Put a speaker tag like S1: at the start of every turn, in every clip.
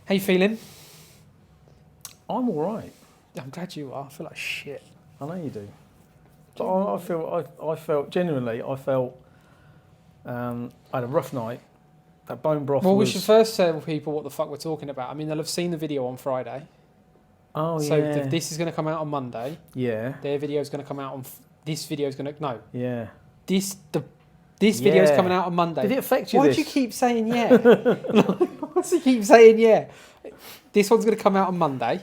S1: How you feeling?
S2: I'm all right.
S1: I'm glad you are. I feel like shit.
S2: I know you do. But I felt genuinely. I had a rough night. That bone broth.
S1: Well, we should first tell people what the fuck we're talking about. I mean, they'll have seen the video on Friday.
S2: Oh
S1: So
S2: yeah.
S1: this is going to come out on Monday.
S2: Yeah.
S1: Their video is going to come out on. This video is going to
S2: Yeah.
S1: This video is coming out on Monday.
S2: Did it affect you?
S1: Why do you keep saying yeah? Why do you keep saying yeah? This one's going to come out on Monday,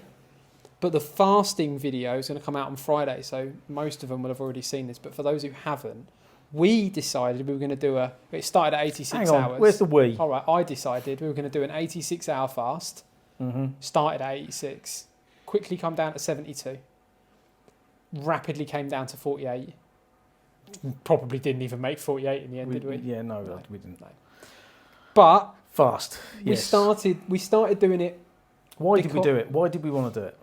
S1: but the fasting video is going to come out on Friday. So most of them will have already seen this. But for those who haven't, we decided we were going to do It started at 86
S2: Hang on,
S1: hours.
S2: where's the we?
S1: All right, I decided we were going to do an 86-hour fast.
S2: Mm-hmm.
S1: Started at 86, quickly come down to 72, rapidly came down to 48. Probably didn't even make 48 in the end, did we?
S2: Yeah, no, we didn't.
S1: No. But
S2: Fast. Yes.
S1: we started doing it.
S2: Why did we do it? Why did we want to do it?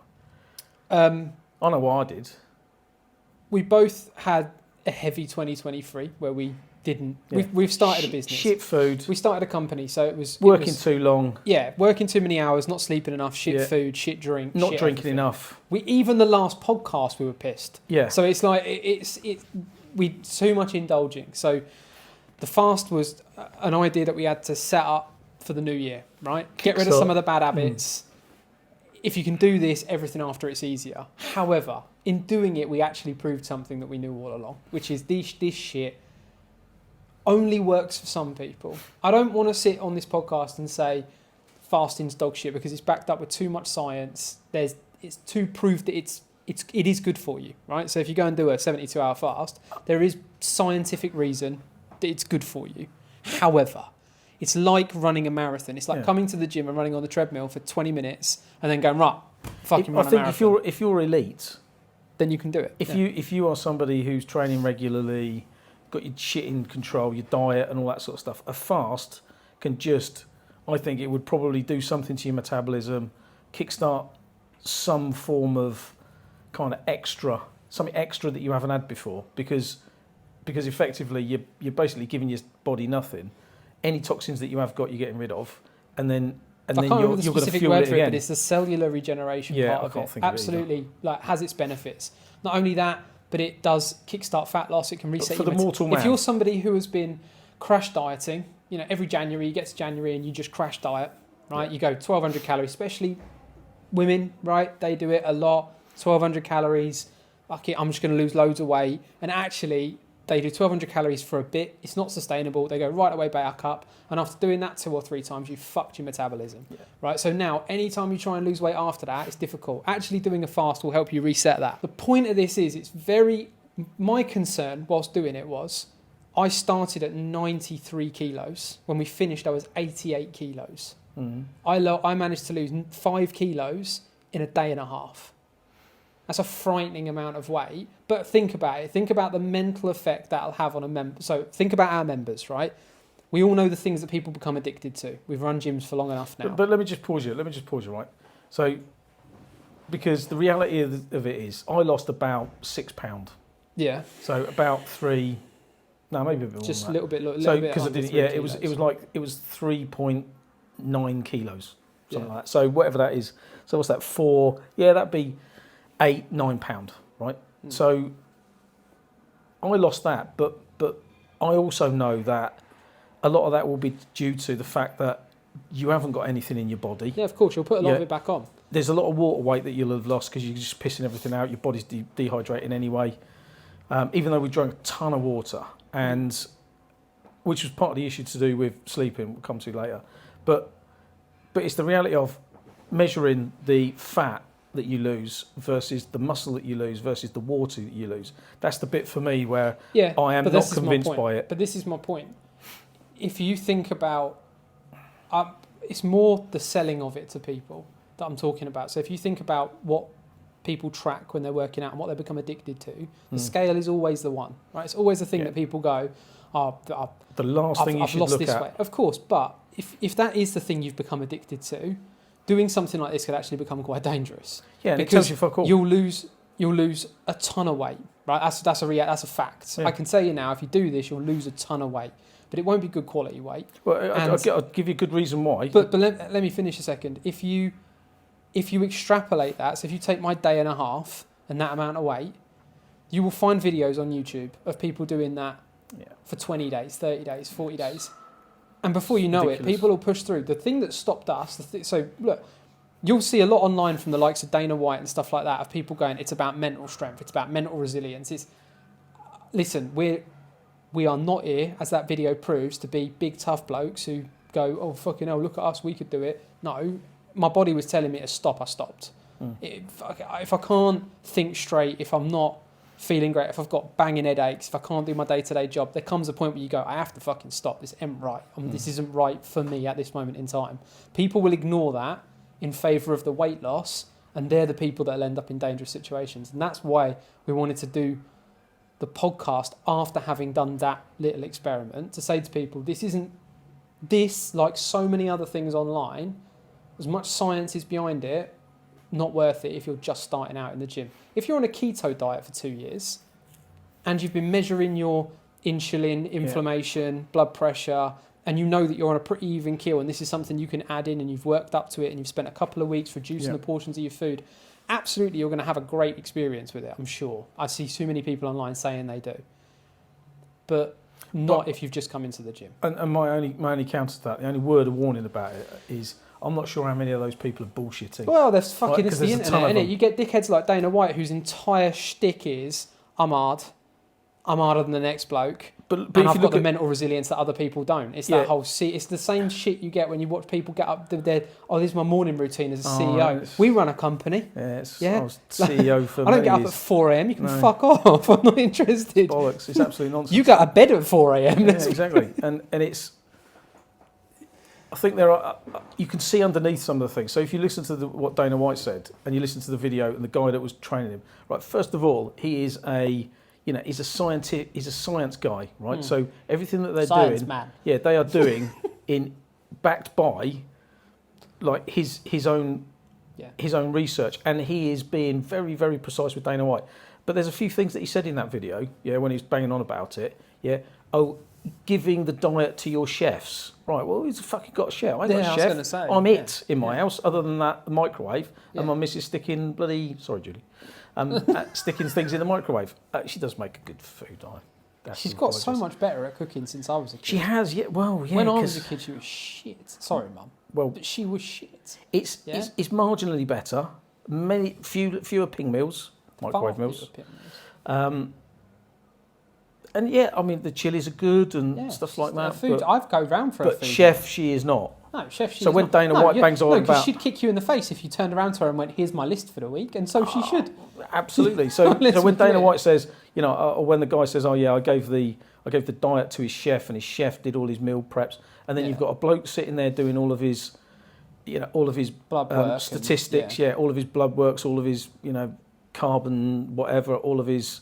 S2: I know what I did.
S1: We both had a heavy 2023 where we didn't. Yeah. We've started a business.
S2: Shit food.
S1: We started a company, so it was
S2: working too long.
S1: Yeah, working too many hours, not sleeping enough, shit food, shit drink,
S2: not
S1: shit
S2: drinking
S1: everything.
S2: enough.
S1: Even the last podcast we were pissed.
S2: Yeah.
S1: So it's like we too much indulging. So the fast was an idea that we had to set up for the new year, right? Get rid of some of the bad habits. If you can do this, everything after it's easier. However, in doing it, we actually proved something that we knew all along, which is this shit only works for some people. I don't want to sit on this podcast and say fasting's dog shit because it's backed up with too much science. It's to prove that it is good for you, right? So if you go and do a 72-hour fast, there is scientific reason that it's good for you. However, it's like running a marathon. It's like coming to the gym and running on the treadmill for 20 minutes and then going, right, fucking run a marathon.
S2: I think if you're elite,
S1: then you can do it.
S2: If you are somebody who's training regularly, got your shit in control, your diet and all that sort of stuff, a fast can just, I think it would probably do something to your metabolism, kickstart some form of kind of something extra that you haven't had before, because effectively you're basically giving your body nothing. Any toxins that you have got, you're getting rid of, and then you're going to fuel it again.
S1: But it's the cellular regeneration part of it. Absolutely, has its benefits. Not only that, but it does kickstart fat loss. It can reset.
S2: But for the mortal man,
S1: if you're somebody who has been crash dieting, every January you get to January and you just crash diet, right? Yeah. You go 1,200 calories, especially women, right? They do it a lot. 1,200 calories. Fuck it, I'm just going to lose loads of weight, and actually. They do 1,200 calories for a bit. It's not sustainable. They go right away back up. And after doing that 2 or 3 times, you fucked your metabolism. Yeah. Right? So now, anytime you try and lose weight after that, it's difficult. Actually doing a fast will help you reset that. The point of this is my concern whilst doing it was, I started at 93 kilos. When we finished, I was 88 kilos. Mm. I managed to lose 5 kilos in a day and a half. That's a frightening amount of weight. But think about it. Think about the mental effect that'll have on a member. So think about our members, right? We all know the things that people become addicted to. We've run gyms for long enough now.
S2: But let me just pause you. Right? So, because the reality of it is, I lost about £6.
S1: Yeah.
S2: So about 3. No, maybe a bit more.
S1: Just
S2: than
S1: a little bit.
S2: So because I didn't. Yeah, it was 3.9 kilos, something like that. So whatever that is. So what's that? 4. Yeah, that'd be £8-9, right? Mm. So I lost that, but I also know that a lot of that will be due to the fact that you haven't got anything in your body.
S1: Yeah, of course, you'll put a lot of it back on.
S2: There's a lot of water weight that you'll have lost because you're just pissing everything out. Your body's dehydrating anyway. Even though we drank a ton of water, and which was part of the issue to do with sleeping, we'll come to later. But it's the reality of measuring the fat that you lose versus the muscle that you lose versus the water that you lose. That's the bit for me where I am not convinced by it.
S1: But this is my point. If you think about, it's more the selling of it to people that I'm talking about. So if you think about what people track when they're working out and what they become addicted to, the scale is always the one, right? It's always the thing that people go,
S2: the last thing you should look at.
S1: Weight. Of course, but if that is the thing you've become addicted to, doing something like this could actually become quite dangerous.
S2: Yeah, and it tells you fuck all.
S1: You'll lose a ton of weight, right? That's a fact. Yeah. I can tell you now, if you do this, you'll lose a ton of weight. but it won't be good quality weight.
S2: Well, I'll give you a good reason why.
S1: But let me finish a second. If you extrapolate that, so if you take my day and a half and that amount of weight, you will find videos on YouTube of people doing that for 20 days, 30 days, 40 days. And before you know it, people will push through. The thing that stopped us, so look, you'll see a lot online from the likes of Dana White and stuff like that of people going, it's about mental strength, it's about mental resilience. Listen, we are not here, as that video proves, to be big tough blokes who go, oh fucking hell, look at us, we could do it. No, my body was telling me to stop, I stopped. If I can't think straight, if I'm not feeling great, if I've got banging headaches, if I can't do my day-to-day job, there comes a point where you go, I have to fucking stop, this isn't right. This isn't right for me at this moment in time. People will ignore that in favour of the weight loss, and they're the people that will end up in dangerous situations. And that's why we wanted to do the podcast after having done that little experiment, to say to people, this, like so many other things online, as much science is behind it, not worth it if you're just starting out in the gym. If you're on a keto diet for 2 years and you've been measuring your insulin, inflammation, blood pressure, and you know that you're on a pretty even keel and this is something you can add in and you've worked up to it and you've spent a couple of weeks reducing the portions of your food, absolutely you're going to have a great experience with it, I'm sure. I see so many people online saying they do. But if you've just come into the gym.
S2: And my only counter to that, the only word of warning about it is, I'm not sure how many of those people are bullshitting.
S1: Well, there's fucking, it's the internet, isn't it? You get dickheads like Dana White whose entire shtick is, I'm hard. I'm harder than the next bloke. But and I've got the mental resilience that other people don't. It's that whole, it's the same shit you get when you watch people get up, this is my morning routine as a CEO. We run a company.
S2: I was CEO for
S1: I don't get up at 4 a.m. You can fuck off. I'm not interested.
S2: It's bollocks. It's absolutely nonsense.
S1: You go to bed at 4 a.m.
S2: Yeah, exactly. And it's, I think you can see underneath some of the things. So if you listen to what Dana White said, and you listen to the video and the guy that was training him, right? First of all, he is he's a science guy, right? So everything that they're doing, they are doing backed by like his own research, and he is being very, very precise with Dana White. But there's a few things that he said in that video, when he was banging on about it, giving the diet to your chefs. Right, well, who's fucking got a chef? I ain't got a chef. I'm it in my house, other than that, the microwave, and my missus sticking sorry, Julie, sticking things in the microwave. She does make a good food.
S1: She's got so much better at cooking since I was a kid.
S2: She has,
S1: When I was a kid, she was shit. Sorry, Mum. Well, but she was shit.
S2: It's marginally better. Fewer ping meals, microwave meals. And the chilies are good and stuff like that.
S1: Food, I've go round for a food.
S2: But chef, she is not.
S1: No, chef, she
S2: So when Dana White bangs on about...
S1: she'd kick you in the face if you turned around to her and went, here's my list for the week, and so she should.
S2: Absolutely. So when Dana White says, or when the guy says, I gave the diet to his chef and his chef did all his meal preps, and then you've got a bloke sitting there doing all of his
S1: blood work
S2: statistics, all of his blood works, all of his, carbon, whatever, all of his...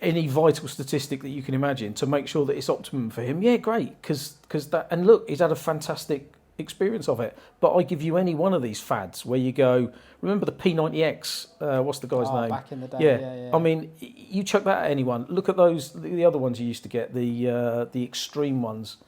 S2: any vital statistic that you can imagine to make sure that it's optimum for him. Yeah, great, because that, and look, he's had a fantastic experience of it. But I give you any one of these fads where you go, remember the P90X? What's the guy's name?
S1: Back in the day. Yeah.
S2: I mean, you chuck that at anyone. Look at those, the other ones you used to get, the extreme ones.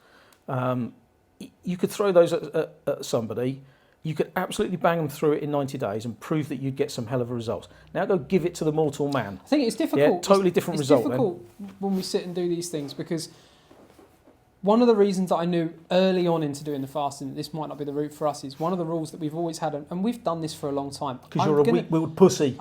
S2: You could throw those at somebody. You could absolutely bang them through it in 90 days and prove that you'd get some hell of a results. Now go give it to the mortal man.
S1: I think it's difficult.
S2: Yeah, totally different result.
S1: It's difficult when we sit and do these things, because one of the reasons that I knew early on into doing the fasting that this might not be the route for us is one of the rules that we've always had, and we've done this for a long time.
S2: Because you're a weak-willed pussy.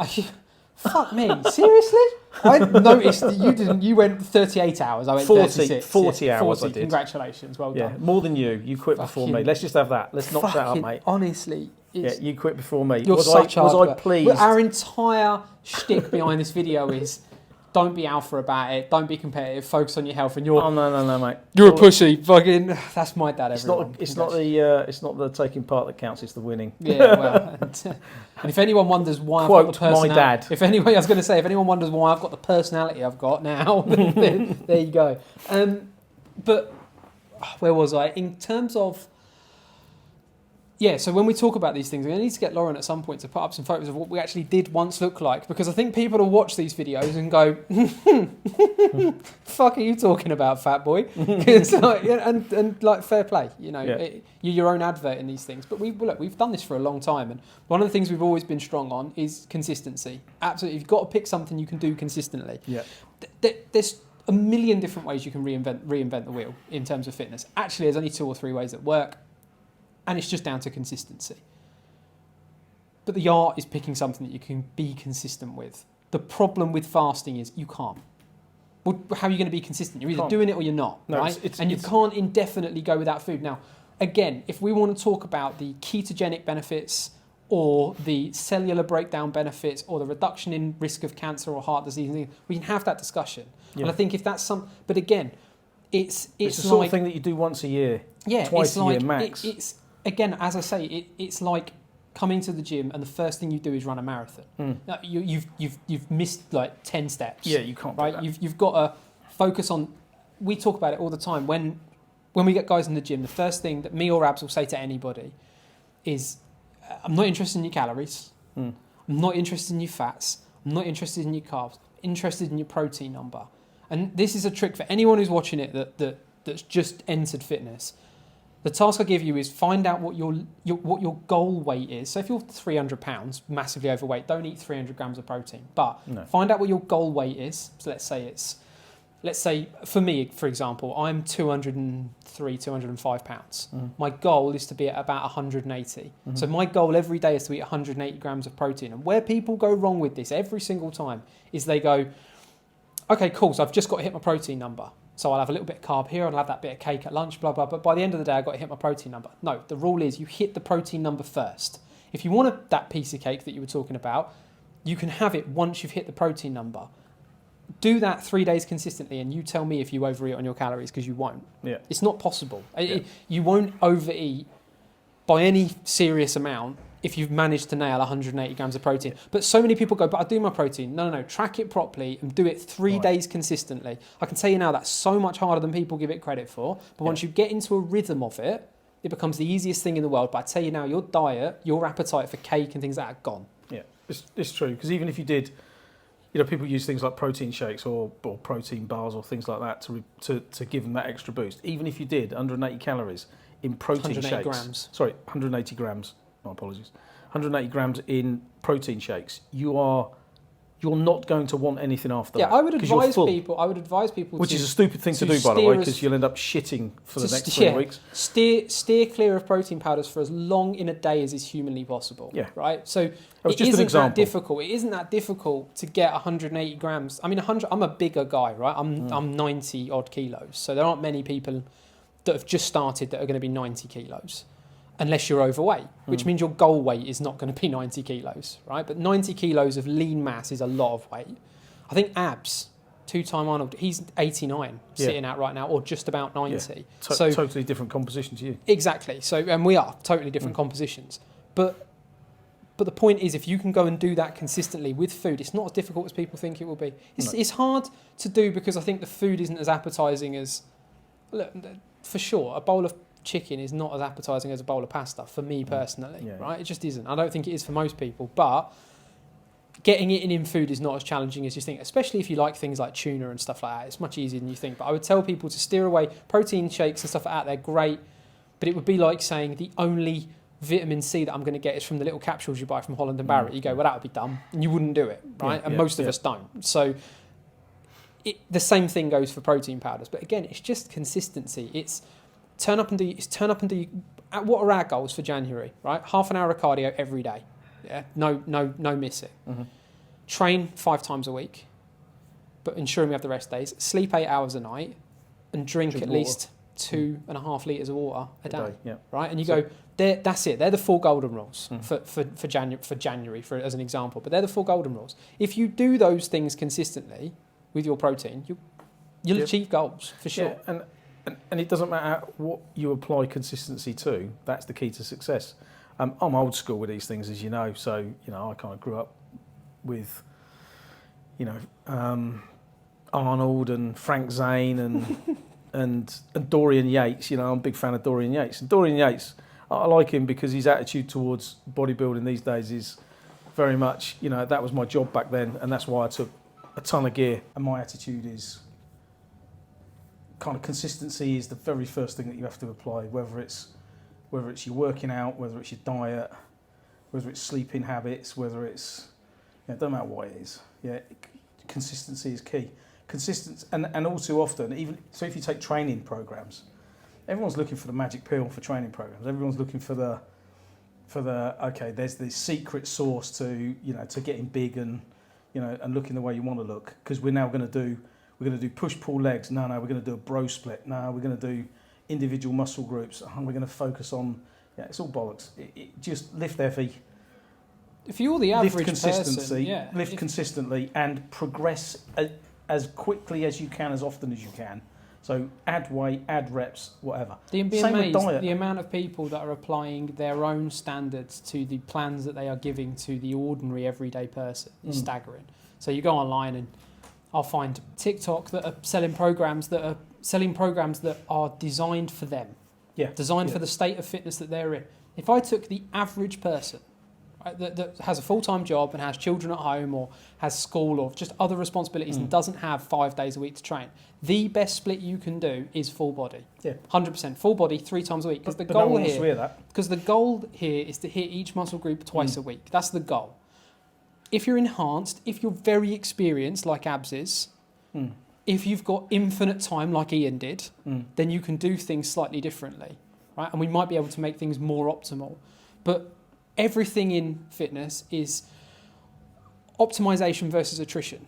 S1: Fuck me, seriously? I noticed that you didn't. You went 38 hours. I went 36.
S2: 40 hours.
S1: 40,
S2: I did.
S1: Congratulations, well done.
S2: More than you. You quit before me. Let's just have that. Let's knock that up, mate.
S1: Honestly,
S2: you quit before me.
S1: You're
S2: was I pleased?
S1: But our entire shtick behind this video is: don't be alpha about it. Don't be competitive. Focus on your health. And you're
S2: no, mate.
S1: You're a pussy. Fucking. That's my dad.
S2: It's not the taking part that counts. It's the winning.
S1: Yeah. Well, and if anyone wonders why I've got the personality,
S2: my dad.
S1: If anyone wonders why I've got the personality I've got now, then there you go. But where was I? In terms of Yeah, so when we talk about these things, we need to get Lauren at some point to put up some photos of what we actually did once look like, because I think people will watch these videos and go, "Fuck, are you talking about, fat boy?" 'Cause, like, and like, fair play, you know, you're your own advert in these things. But we've done this for a long time, and one of the things we've always been strong on is consistency. Absolutely, you've got to pick something you can do consistently.
S2: Yeah,
S1: there's a million different ways you can reinvent the wheel in terms of fitness. Actually, there's only 2 or 3 ways that work. And it's just down to consistency. But the art is picking something that you can be consistent with. The problem with fasting is you can't. Well, how are you going to be consistent? You're either doing it or you're not, right? You can't indefinitely go without food. Now, again, if we want to talk about the ketogenic benefits or the cellular breakdown benefits or the reduction in risk of cancer or heart disease, we can have that discussion. Yeah. And I think if that's but again, it's
S2: the sort of thing that you do once a year, twice a year max.
S1: Again, as I say, it's like coming to the gym and the first thing you do is run a marathon. Now, you've missed like 10 steps.
S2: Yeah, you can't.
S1: Right? You've got to focus on. We talk about it all the time. When we get guys in the gym, the first thing that me or Abs will say to anybody is, "I'm not interested in your calories. I'm not interested in your fats. I'm not interested in your carbs. I'm interested in your protein number." And this is a trick for anyone who's watching it that's just entered fitness. The task I give you is find out what your goal weight is. So if you're 300 pounds, massively overweight, don't eat 300 grams of protein. But find out what your goal weight is. So let's say for me, for example, I'm 203, 205 pounds. My goal is to be at about 180. So my goal every day is to eat 180 grams of protein. And where people go wrong with this every single time is they go, "Okay, cool, so I've just got to hit my protein number. So I'll have a little bit of carb here, I'll have that bit of cake at lunch, blah, blah, but by the end of the day, I've got to hit my protein number." No, the rule is you hit the protein number first. If you want that piece of cake that you were talking about, you can have it once you've hit the protein number. Do that 3 days consistently, and you tell me if you overeat on your calories, because you won't.
S2: Yeah.
S1: It's not possible. Yeah. You won't overeat by any serious amount if you've managed to nail 180 grams of protein. But so many people go, "But I do my protein." No. Track it properly and do it 3 days consistently. I can tell you now that's so much harder than people give it credit for. But once you get into a rhythm of it, it becomes the easiest thing in the world. But I tell you now, your diet, your appetite for cake and things like that are gone.
S2: Yeah, it's true. Because even if you did, you know, people use things like protein shakes or protein bars or things like that to give them that extra boost. Even if you did 180 calories in protein
S1: 180
S2: shakes.
S1: grams.
S2: Sorry, 180 grams. My apologies. 180 grams in protein shakes. You're not going to want anything after that.
S1: Yeah, I would advise people.
S2: Which is a stupid thing to do, by the way, because you'll end up shitting for the next 3 weeks.
S1: Steer clear of protein powders for as long in a day as is humanly possible.
S2: Yeah.
S1: Right. So
S2: it isn't that
S1: difficult. It isn't that difficult to get 180 grams. I mean, 100. I'm a bigger guy, right? I'm 90 odd kilos. So there aren't many people that have just started that are going to be 90 kilos. Unless you're overweight, which means your goal weight is not going to be 90 kilos, right? But 90 kilos of lean mass is a lot of weight. I think Abs, 2-time Arnold, he's 89 sitting at right now, or just about 90.
S2: Yeah. So totally different composition to you.
S1: Exactly. So, and we are totally different compositions. But the point is, if you can go and do that consistently with food, it's not as difficult as people think it will be. It's hard to do because I think the food isn't as appetizing as, look, for sure, a bowl of chicken is not as appetizing as a bowl of pasta for me personally, right? It just isn't. I don't think it is for most people, but getting it in food is not as challenging as you think, especially if you like things like tuna and stuff like that. It's much easier than you think. But I would tell people to steer away. Protein shakes and stuff like that, they're great, but it would be like saying the only vitamin C that I'm going to get is from the little capsules you buy from Holland and Barrett. You go, well, that would be dumb, and you wouldn't do it, right? And most of us don't. So the same thing goes for protein powders. But again, it's just consistency. It's turn up and do. What are our goals for January? Right, half an hour of cardio every day. Yeah, no missing. Mm-hmm. Train 5 times a week, but ensuring we have the rest days. Sleep 8 hours a night, and drink at water. Least 2.5 litres of water a day. Yeah. Right, and you go. That's it. They're the 4 golden rules for January, as an example. But they're the 4 golden rules. If you do those things consistently with your protein, you'll achieve goals for sure.
S2: Yeah, and it doesn't matter what you apply consistency to. That's the key to success. I'm old school with these things, as you know. So I kind of grew up with Arnold and Frank Zane and Dorian Yates. I'm a big fan of Dorian Yates. And Dorian Yates, I like him because his attitude towards bodybuilding these days is very much, that was my job back then, and that's why I took a ton of gear. And my attitude is kind of consistency is the very first thing that you have to apply, whether it's your working out, whether it's your diet, whether it's sleeping habits, whether it's, it doesn't matter what it is. Yeah, consistency is key. Consistency, and all too often, even so, if you take training programs, everyone's looking for the magic pill for training programs. Everyone's looking for the okay, there's this secret sauce to to getting big and and looking the way you want to look, because we're going to do push pull legs. No, we're going to do a bro split. No, we're going to do individual muscle groups. We're going to focus on it's all bollocks. Just lift heavy.
S1: If you're the average
S2: lift consistency,
S1: person,
S2: lift consistently and progress as quickly as you can, as often as you can. So add weight, add reps, whatever.
S1: You'd be amazed the amount of people that are applying their own standards to the plans that they are giving to the ordinary everyday person is staggering. So you go online and I'll find TikTok that are selling programs that are designed for them.
S2: Yeah.
S1: Designed for the state of fitness that they're in. If I took the average person, right, that has a full-time job and has children at home or has school or just other responsibilities and doesn't have 5 days a week to train, the best split you can do is full body.
S2: Yeah.
S1: 100% full body 3 times a week. Because the goal here is to hit each muscle group twice a week. That's the goal. If you're enhanced, if you're very experienced like Abs is, if you've got infinite time like Ian did, then you can do things slightly differently, right? And we might be able to make things more optimal. But everything in fitness is optimization versus attrition.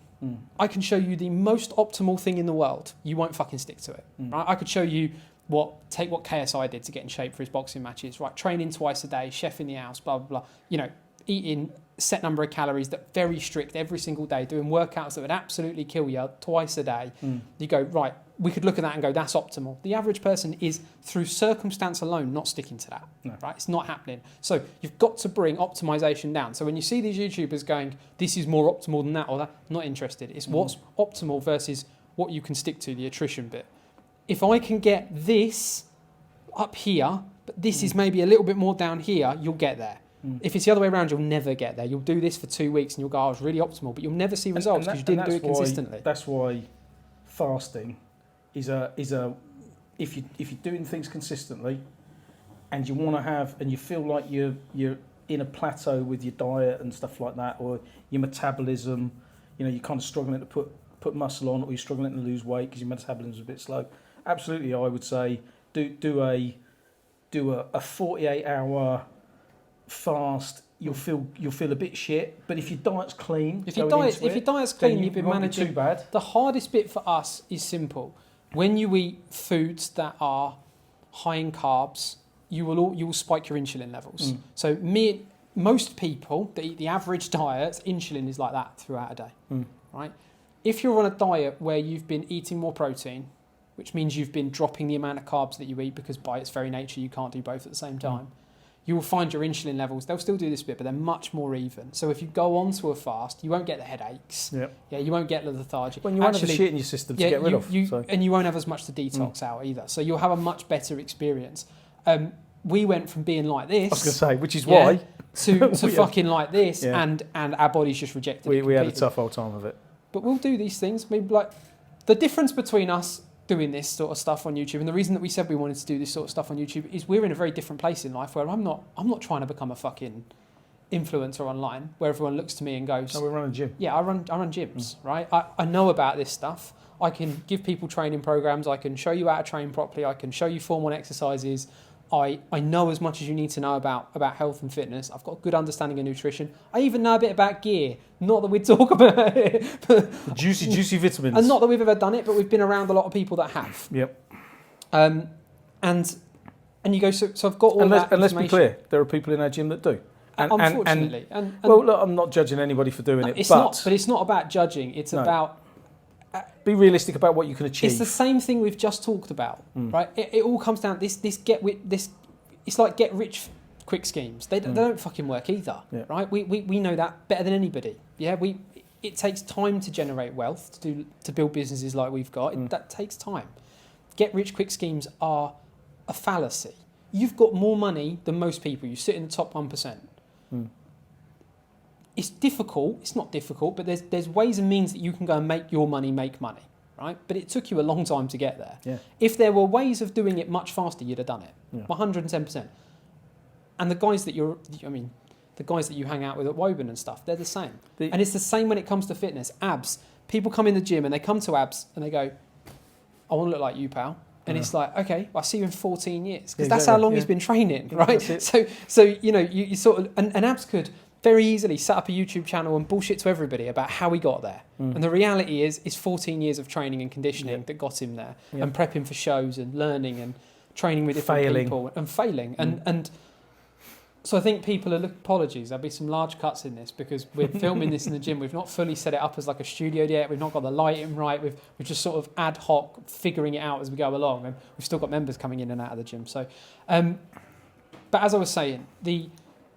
S1: I can show you the most optimal thing in the world. You won't fucking stick to it, right? I could show you what KSI did to get in shape for his boxing matches, right? Training twice a day, chef in the house, blah, blah, blah. Eating set number of calories, that very strict every single day, doing workouts that would absolutely kill you twice a day. You go, right, we could look at that and go, that's optimal. The average person is, through circumstance alone, not sticking to that, right? It's not happening. So you've got to bring optimization down. So when you see these YouTubers going, this is more optimal than that or that, not interested. It's what's optimal versus what you can stick to, the attrition bit. If I can get this up here, but this is maybe a little bit more down here, you'll get there. If it's the other way around, you'll never get there. You'll do this for 2 weeks and you'll go, I was really optimal, but you'll never see results because you didn't do it consistently.
S2: That's why fasting is a if you're doing things consistently and you want to have, and you feel like you're in a plateau with your diet and stuff like that, or your metabolism, you're kind of struggling to put muscle on, or you're struggling to lose weight because your metabolism's a bit slow. Absolutely, I would say do a 48-hour fast. You'll feel a bit shit, but if your diet's clean,
S1: if your diet's clean, you've been managing.
S2: Too bad.
S1: The hardest bit for us is simple. When you eat foods that are high in carbs, you will spike your insulin levels. So most people that eat the average diet, insulin is like that throughout a day, right? If you're on a diet where you've been eating more protein, which means you've been dropping the amount of carbs that you eat, because by its very nature you can't do both at the same time, you will find your insulin levels, they'll still do this bit, but they're much more even. So if you go on to a fast, you won't get the headaches. Yeah, you won't get the lethargy.
S2: When you won't have the shit in your system to get rid of.
S1: And you won't have as much to detox out either. So you'll have a much better experience. We went from being like this...
S2: I was going to say, which is why...
S1: to fucking like this, and our bodies just rejected it.
S2: We had a tough old time of it.
S1: But we'll do these things. I mean, like, the difference between us doing this sort of stuff on YouTube, and the reason that we said we wanted to do this sort of stuff on YouTube, is we're in a very different place in life where I'm not trying to become a fucking influencer online where everyone looks to me and goes,
S2: "Oh, we run a gym."
S1: Yeah, I run gyms, right? I know about this stuff. I can give people training programs. I can show you how to train properly. I can show you Form 1 exercises. I know as much as you need to know about health and fitness. I've got a good understanding of nutrition. I even know a bit about gear. Not that we talk about it.
S2: Juicy vitamins.
S1: And not that we've ever done it, but we've been around a lot of people that have.
S2: Yep.
S1: And you go, so I've got all that
S2: and let's be clear, there are people in our gym that do.
S1: Unfortunately.
S2: Well, look, I'm not judging anybody for doing it,
S1: but it's not about judging. It's about...
S2: be realistic about what you can achieve.
S1: It's the same thing we've just talked about, right? It all comes down to this. It's like get rich quick schemes. They don't fucking work either, right? We know that better than anybody. Yeah, it takes time to generate wealth, to build businesses like we've got. That takes time. Get rich quick schemes are a fallacy. you've got more money than most people. You sit in the top 1%. It's difficult. It's not difficult, but there's ways and means that you can go and make your money make money, right? But it took you a long time to get there.
S2: Yeah.
S1: If there were ways of doing it much faster, you'd have done it.
S2: Yeah.
S1: 110%. And the guys that the guys that you hang out with at Woburn and stuff, they're the same. And it's the same when it comes to fitness. Abs. People come in the gym and they come to abs and they go, I want to look like you, pal. And it's like, okay, well, I see you in 14 years. Because that's how long he's been training, right? So you sort of... And abs could very easily set up a YouTube channel and bullshit to everybody about how he got there. And the reality is 14 years of training and conditioning that got him there. And prepping for shows and learning and training with different people and failing. And so I think people are apologies. There'll be some large cuts in this because we're filming this in the gym. We've not fully set it up as like a studio yet. We've not got the lighting right. We've just sort of ad hoc figuring it out as we go along. And we've still got members coming in and out of the gym. So, but as I was saying,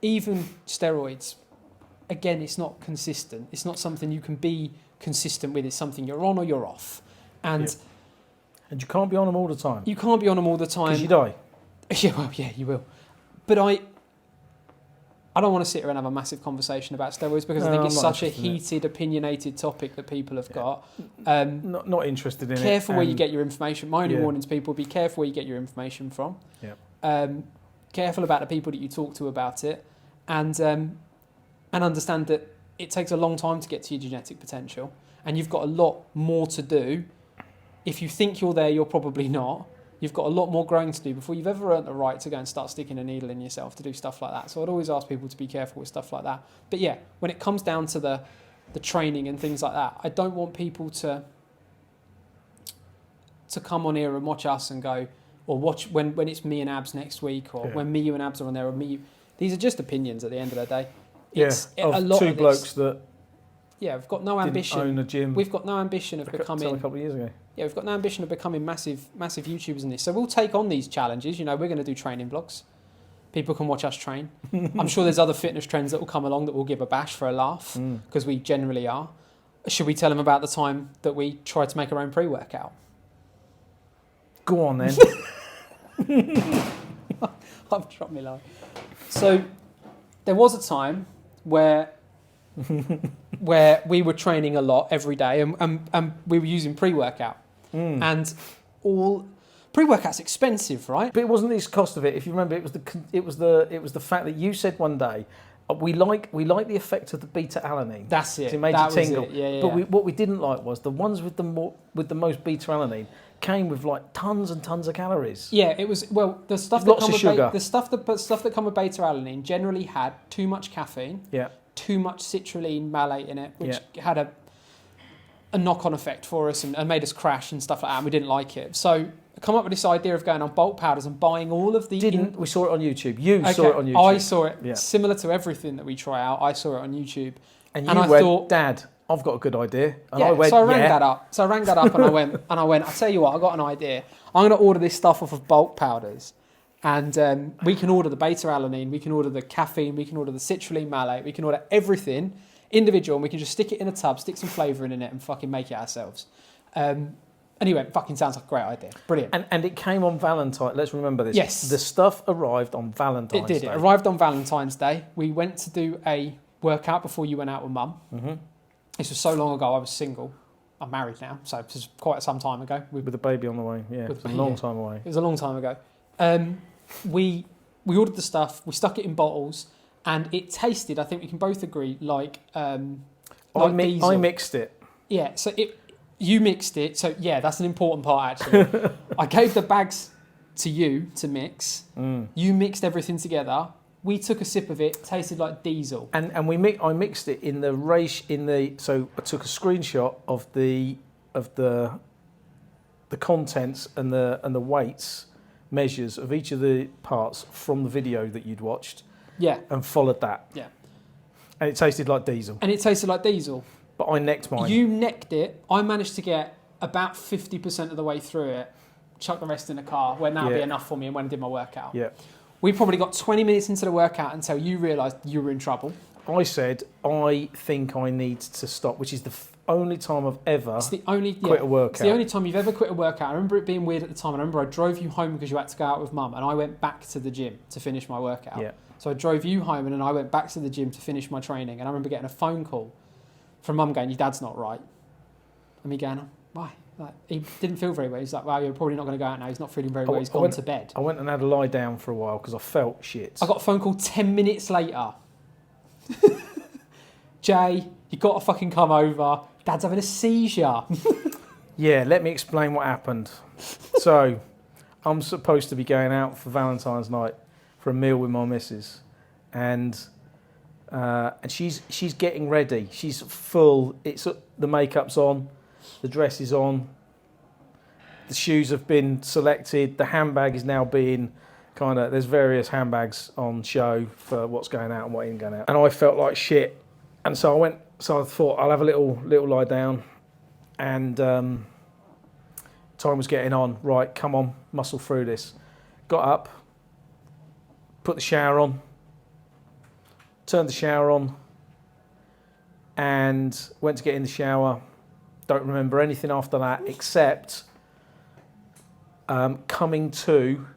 S1: even steroids, again, it's not consistent. It's not something you can be consistent with. It's something you're on or you're off. And
S2: you can't be on them all the time.
S1: You can't be on them all the time.
S2: Because you die.
S1: Yeah, you will. But I don't want to sit here and have a massive conversation about steroids because I think it's such a heated, opinionated topic that people have got.
S2: Not interested in it.
S1: Careful where you get your information. My only warning to people, be careful where you get your information from. Careful about the people that you talk to about it. And understand that it takes a long time to get to your genetic potential. And you've got a lot more to do. If you think you're there, you're probably not. You've got a lot more growing to do before you've ever earned the right to go and start sticking a needle in yourself to do stuff like that. So I'd always ask people to be careful with stuff like that. But yeah, when it comes down to the training and things like that, I don't want people to come on here and watch us and go, or watch when it's me and Abs next week, or when me, you and Abs are on there, or me. These are just opinions at the end of the day. It's
S2: of a lot two of blokes that
S1: we've got no ambition.
S2: Own a gym.
S1: We've got no ambition of becoming.
S2: A couple of years ago.
S1: Yeah, we've got no ambition of becoming massive YouTubers in this. So we'll take on these challenges. You know, we're going to do training vlogs. People can watch us train. I'm sure there's other fitness trends that will come along that will give a bash for a laugh because we generally are. Should we tell them about the time that we tried to make our own pre-workout?
S2: Go on then.
S1: I've dropped me line. So there was a time where we were training a lot every day and we were using pre-workout. And all pre-workout's expensive, right?
S2: But it wasn't the cost of it. If you remember, it was the fact that you said one day we like the effect of the beta alanine.
S1: That's it.
S2: It made you tingle.
S1: Yeah.
S2: But what we didn't like was the ones with the most beta alanine came with like tons and tons of calories.
S1: Yeah, it was the stuff
S2: Lots of sugar.
S1: The stuff that come with beta alanine generally had too much caffeine.
S2: Yeah.
S1: Too much citrulline malate in it, which had a knock-on effect for us and made us crash and stuff like that, and we didn't like it. So I come up with this idea of going on bulk powders and buying all of the...
S2: We saw it on YouTube. You saw it on YouTube.
S1: I saw it. Similar to everything that we try out, I saw it on YouTube.
S2: And I thought, Dad, I've got a good idea. And I went,
S1: so I rang that up. And I went, I'll tell you what, I got an idea. I'm going to order this stuff off of bulk powders. And we can order the beta alanine, we can order the caffeine, we can order the citrulline malate, we can order everything individual, and we can just stick it in a tub, stick some flavouring in it, and fucking make it ourselves. Anyway, it fucking sounds like a great idea. Brilliant.
S2: And it came on Valentine. Let's remember this.
S1: Yes.
S2: The stuff arrived on Valentine's Day.
S1: It did. It arrived on Valentine's Day. We went to do a workout before you went out with Mum. Mm-hmm. This was so long ago. I was single. I'm married now, so this is quite some time ago.
S2: With a baby on the way. Yeah, it was a long time away.
S1: It was a long time ago. We ordered the stuff, we stuck it in bottles, and it tasted, I think we can both agree, like diesel.
S2: I mixed it.
S1: Yeah, so you mixed it, so yeah, that's an important part actually. I gave the bags to you to mix. You mixed everything together. We took a sip of it, tasted like diesel. And
S2: I mixed it in the race so I took a screenshot of the contents and the weights measures of each of the parts from the video that you'd watched.
S1: Yeah.
S2: And followed that.
S1: Yeah.
S2: And it tasted like diesel.
S1: But
S2: I necked mine.
S1: You necked it. I managed to get about 50% of the way through it, chuck the rest in the car, when that'll be enough for me and when I did my workout.
S2: Yeah.
S1: We probably got 20 minutes into the workout until you realised you were in trouble.
S2: I said, I think I need to stop, which is only time I've ever
S1: It's the only
S2: quit a workout.
S1: It's the only time you've ever quit a workout. I remember it being weird at the time. I remember I drove you home because you had to go out with mum, and I went back to the gym to finish my workout.
S2: Yeah.
S1: So I drove you home, and then I went back to the gym to finish my training. And I remember getting a phone call from mum going, "Your dad's not right," and me going, "Why?" Like, he didn't feel very well. He's like, "Well, you're probably not going to go out now. He's not feeling very well. He's gone to bed."
S2: I went and had a lie down for a while because I felt shit.
S1: I got a phone call 10 minutes later. Jay, you got to fucking come over. Dad's having a seizure.
S2: Yeah, let me explain what happened. So, I'm supposed to be going out for Valentine's night for a meal with my missus, and she's getting ready. She's full. The makeup's on, the dress is on, the shoes have been selected. The handbag is now being there's various handbags on show for what's going out and what isn't going out. And I felt like shit, and so I thought I'll have a little lie down, and time was getting on. Right, come on, muscle through this. Got up, put the shower on, turned the shower on, and went to get in the shower. Don't remember anything after that except coming to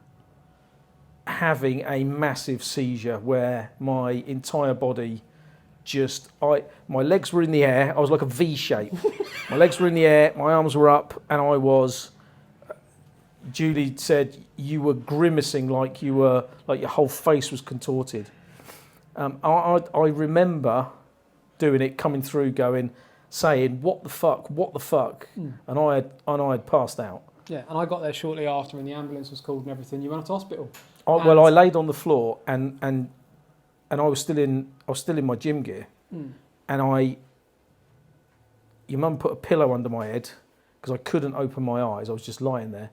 S2: having a massive seizure where my entire body my legs were in the air. I was like a V shape. My legs were in the air, my arms were up, and I was, Julie said, you were grimacing like your whole face was contorted. I remember doing it, coming through, saying, what the fuck? And I had passed out.
S1: Yeah, and I got there shortly after, and the ambulance was called and everything. You went to hospital.
S2: I laid on the floor, and I was still in my gym gear, and your mum put a pillow under my head because I couldn't open my eyes. I was just lying there,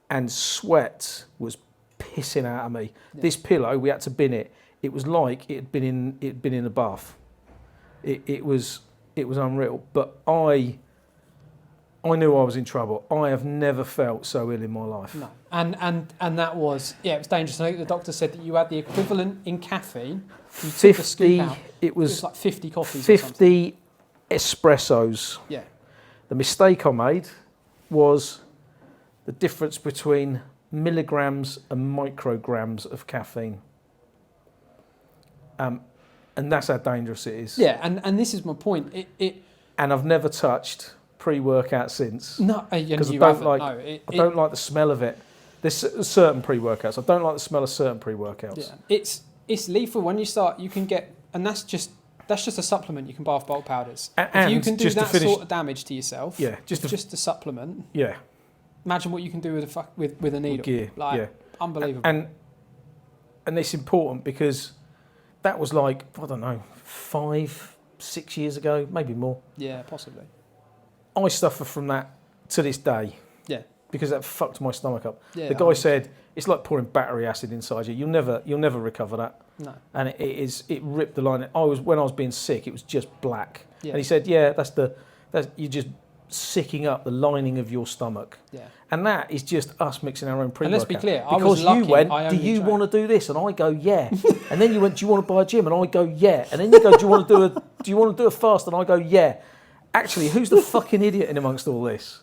S2: and sweat was pissing out of me. Yeah. This pillow, we had to bin it. It was like it had been in a bath. It was unreal. But I knew I was in trouble. I have never felt so ill in my life.
S1: No, and that was it was dangerous. I think the doctor said that you had the equivalent in caffeine.
S2: 50. It was
S1: like 50 coffees.
S2: 50 espressos.
S1: Yeah.
S2: The mistake I made was the difference between milligrams and micrograms of caffeine. And that's how dangerous it is.
S1: Yeah, and this is my point.
S2: And I've never touched pre-workout since.
S1: No, because
S2: I don't like the smell of it. There's certain pre-workouts. I don't like the smell of certain pre-workouts.
S1: Yeah, it's lethal when you start. You can get, and that's just a supplement you can buy off bulk powders.
S2: And
S1: if you can do that sort of damage to yourself, just a supplement.
S2: Yeah.
S1: Imagine what you can do with a needle.
S2: With gear,
S1: unbelievable.
S2: And it's important because that was like, I don't know, 5-6 years ago, maybe more.
S1: Yeah, possibly.
S2: I suffer from that to this day.
S1: Yeah.
S2: Because that fucked my stomach up.
S1: Yeah,
S2: the guy said it's like pouring battery acid inside you. You'll never recover that.
S1: No.
S2: And it ripped the line. When I was being sick, it was just black.
S1: Yeah.
S2: And he said, yeah, that's you're just sicking up the lining of your stomach.
S1: Yeah.
S2: And that is just us mixing our own pre-workout.
S1: And let's be clear,
S2: because
S1: I was lucky.
S2: You went, do you want to do this? And I go, yeah. And then you went, do you want to buy a gym? And I go, yeah. And then you go, do you want to do a fast? And I go, yeah. Actually, who's the fucking idiot in amongst all this?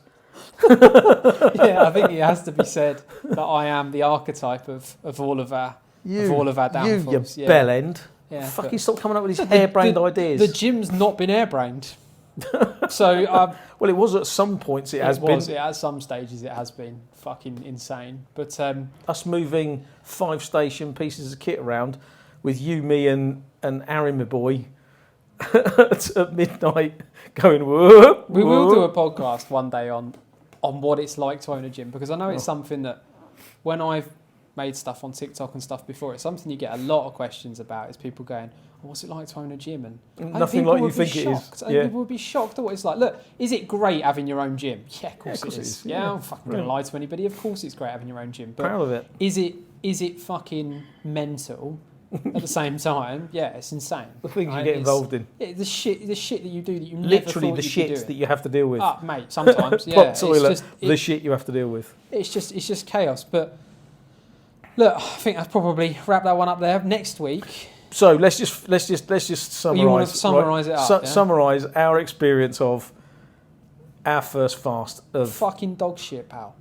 S1: Yeah, I think it has to be said that I am the archetype of all of our downfalls.
S2: You bell end.
S1: Yeah,
S2: fucking stop coming up with these harebrained ideas.
S1: The gym's not been harebrained. So
S2: well, it was at some points. It has been.
S1: At some stages, it has been fucking insane. But
S2: us moving 5 station pieces of kit around with you, me, and Harry, my boy, at midnight, going. Whoop,
S1: we will do a podcast one day on what it's like to own a gym, because I know it's something that when I've made stuff on TikTok and stuff before, it's something you get a lot of questions about. Is people going, what's it like to own a gym? And
S2: nothing like you think it is.
S1: Yeah. People would be shocked at what it's like. Look, is it great having your own gym? Yeah, of course it is. Yeah, I'm fucking going to lie to anybody. Of course it's great having your own gym. But
S2: proud of it.
S1: Is it fucking mental at the same time? Yeah, it's insane.
S2: The things you get involved in.
S1: Yeah, the shit that you do that you
S2: literally
S1: never thought
S2: the shits that you have to deal with.
S1: Mate, sometimes. Yeah,
S2: Pot toilet, the shit you have to deal with.
S1: It's just chaos. But look, I think that's probably wrap that one up there. Next week.
S2: So let's just summarise.
S1: You want to summarise it up?
S2: Summarise our experience of our first fast of
S1: fucking dog shit, pal.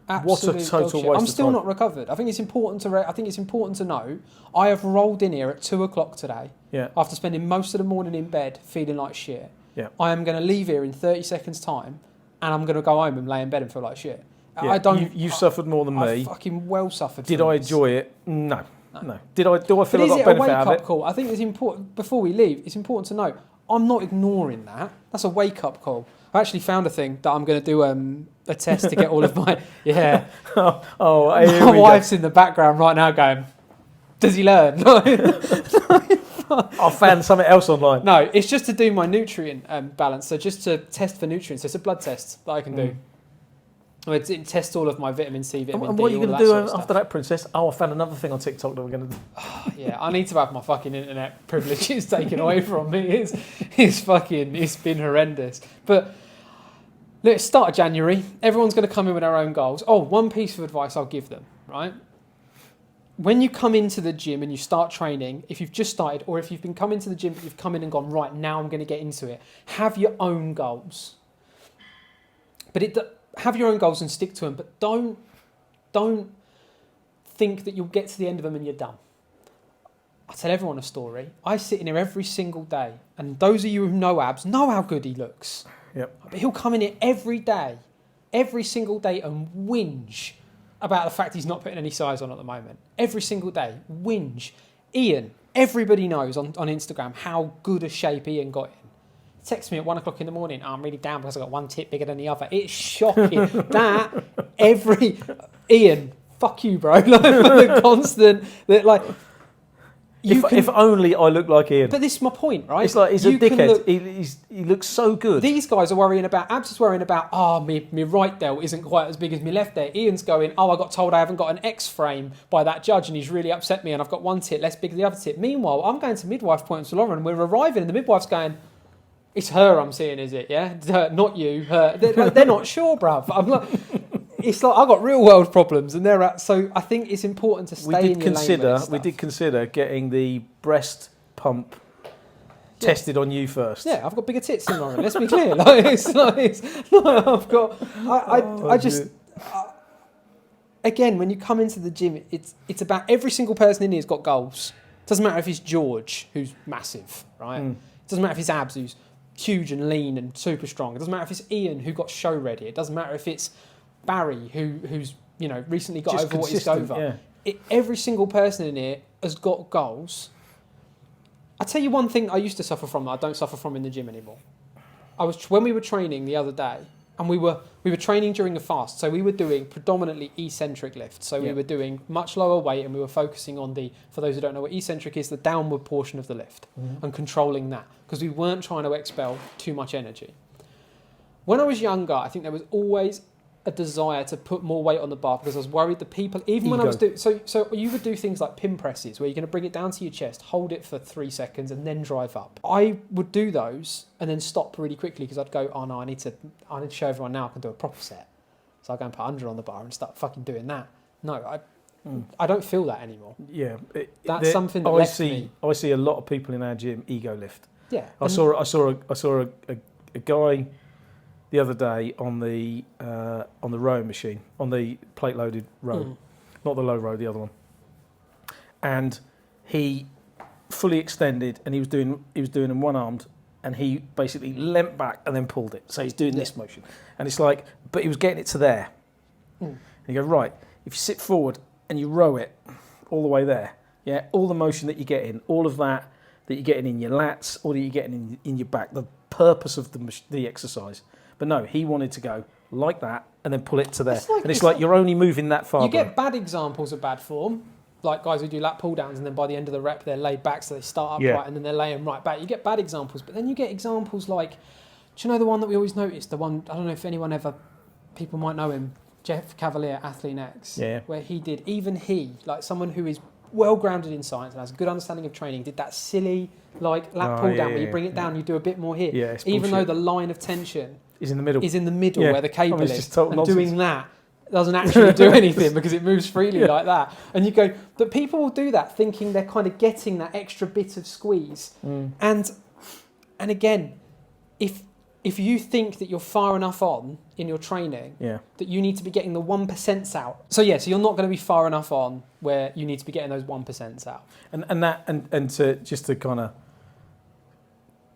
S2: what a
S1: Absolute
S2: total
S1: dog shit.
S2: waste
S1: I'm
S2: of
S1: still
S2: time.
S1: not recovered. I think it's important to know. I have rolled in here at 2:00 today.
S2: Yeah.
S1: After spending most of the morning in bed feeling like shit.
S2: Yeah.
S1: I am going to leave here in 30 seconds time, and I'm going to go home and lay in bed and feel like shit.
S2: Yeah.
S1: I don't.
S2: You've suffered more than
S1: I
S2: me.
S1: fucking well suffered.
S2: Did
S1: from
S2: I
S1: this.
S2: enjoy it? No. Do I feel
S1: But
S2: I
S1: is
S2: got
S1: it a
S2: benefit
S1: wake
S2: out of
S1: up
S2: it?
S1: call? I think it's important. Before we leave, it's important to know I'm not ignoring that. That's a wake up call. I actually found a thing that I'm going to do a test to get all of my
S2: Here
S1: My
S2: we
S1: wife's in the background right now going, does he learn?
S2: I found something else online.
S1: No, it's just to do my nutrient balance. So just to test for nutrients. So it's a blood test that I can do. It tests all of my vitamin C, vitamin D.
S2: And what are you
S1: going to
S2: do
S1: sort of
S2: after that, Princess? I found another thing on TikTok that we're going to do.
S1: Yeah, I need to have my fucking internet privileges taken away from me. It's been horrendous. But let's start of January. Everyone's going to come in with their own goals. Oh, one piece of advice I'll give them, right? When you come into the gym and you start training, if you've just started or if you've been coming to the gym but you've come in and gone, right, now I'm going to get into it, have your own goals. But have your own goals and stick to them, but don't think that you'll get to the end of them and you're done. I tell everyone a story. I sit in here every single day, and those of you who know Abs know how good he looks.
S2: Yep.
S1: But he'll come in here every single day and whinge about the fact he's not putting any size on at the moment. Every single day, whinge. Ian, everybody knows on Instagram how good a shape Ian got in. Text me at 1:00 in the morning, I'm really down because I got one tit bigger than the other. It's shocking. Ian, fuck you, bro. Like, for the constant, that like,
S2: if only I looked like Ian.
S1: But this is my point, right?
S2: It's like he's a dickhead. He looks so good.
S1: These guys are worrying about, Abs is worrying about, my right delt isn't quite as big as my left delt. Ian's going, I got told I haven't got an X frame by that judge and he's really upset me and I've got one tit less big than the other tit. Meanwhile, I'm going to midwife appointments with Lauren and we're arriving and the midwife's going, it's her I'm seeing, is it? Yeah? Not you, her. They're not sure, bruv. I'm like, it's like I've got real world problems and they're at, so I think it's important to stay in your lane.
S2: We did consider getting the breast pump tested on you first.
S1: Yeah, I've got bigger tits than Lauren. Let's be clear. I've got. Again, when you come into the gym, it's about every single person in here has got goals. It doesn't matter if it's George, who's massive, right? It doesn't matter if it's Abs, who's huge and lean and super strong. It doesn't matter if it's Ian, who got show ready. It doesn't matter if it's Barry, who's recently got
S2: Just
S1: over what he's over.
S2: Yeah.
S1: Every single person in here has got goals. I tell you one thing I used to suffer from that I don't suffer from in the gym anymore. When we were training the other day, and we were training during a fast, so we were doing predominantly eccentric lifts. So we were doing much lower weight, and we were focusing on for those who don't know what eccentric is, the downward portion of the lift, and controlling that, because we weren't trying to expel too much energy. When I was younger, I think there was always a desire to put more weight on the bar because I was worried that people, even when I was doing, so you would do things like pin presses where you're going to bring it down to your chest, hold it for 3 seconds and then drive up. I would do those and then stop really quickly because I'd go, oh no, I need to show everyone now I can do a proper set. So I'd go and put 100 on the bar and start fucking doing that. No, I don't feel that anymore.
S2: Yeah.
S1: That's something that left me.
S2: I see a lot of people in our gym ego lift.
S1: Yeah.
S2: I saw a guy the other day on the rowing machine, on the plate loaded row, not the low row, the other one. And he fully extended, and he was doing in one armed, and he basically leant back and then pulled it. So he's doing this motion, and it's like, but he was getting it to there. And you go, right, if you sit forward and you row it all the way there, yeah, all the motion that you're getting, all of that you're getting in your lats, or that you're getting in your back, the purpose of the exercise. But no, he wanted to go like that and then pull it to there. It's like you're only moving that far.
S1: You get bad examples of bad form, like guys who do lat pull downs and then by the end of the rep they're laid back, so they start upright and then they're laying right back. You get bad examples, but then you get examples like, do you know the one that we always notice? The one, I don't know if people might know him, Jeff Cavalier, Athlete X, where like someone who is well grounded in science and has a good understanding of training, did that silly like lat pull down where you bring it down, you do a bit more here.
S2: Yeah,
S1: even though the line of tension
S2: is in the middle,
S1: where the cable is, and
S2: nonsense.
S1: doing that doesn't actually do anything because it moves freely like that. And you go, but people will do that thinking they're kind of getting that extra bit of squeeze. And again, if if you think that you're far enough on in your training, that you need to be getting the 1% out. So you're not going to be far enough on where you need to be getting those 1% out.
S2: And to just to kind of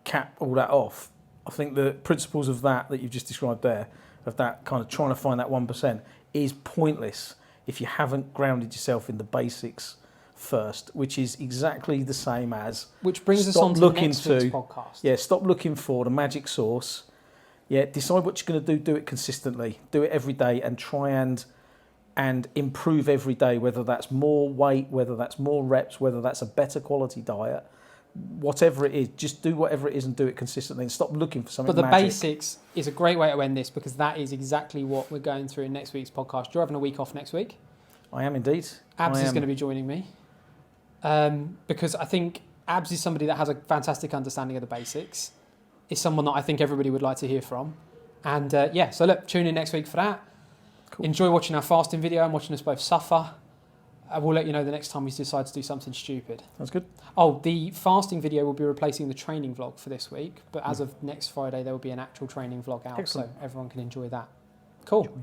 S2: cap all that off, I think the principles of that you've just described there, of that kind of trying to find that 1%, is pointless if you haven't grounded yourself in the basics first, which is exactly the same as...
S1: Which brings us on to next week's podcast.
S2: Yeah, stop looking for the magic sauce. Yeah, decide what you're going to do it consistently. Do it every day and try and improve every day, whether that's more weight, whether that's more reps, whether that's a better quality diet, whatever it is, just do whatever it is and do it consistently and stop looking for something magic.
S1: But the basics is a great way to end this, because that is exactly what we're going through in next week's podcast. You're having a week off next week.
S2: I am indeed.
S1: Abs is going to be joining me. Because I think Abs is somebody that has a fantastic understanding of the basics. Is someone that I think everybody would like to hear from. And so look, tune in next week for that. Cool. Enjoy watching our fasting video and watching us both suffer. We'll let you know the next time we decide to do something stupid.
S2: That's good.
S1: Oh, the fasting video will be replacing the training vlog for this week. But as of next Friday, there will be an actual training vlog out. Excellent. So everyone can enjoy that. Cool. Enjoy.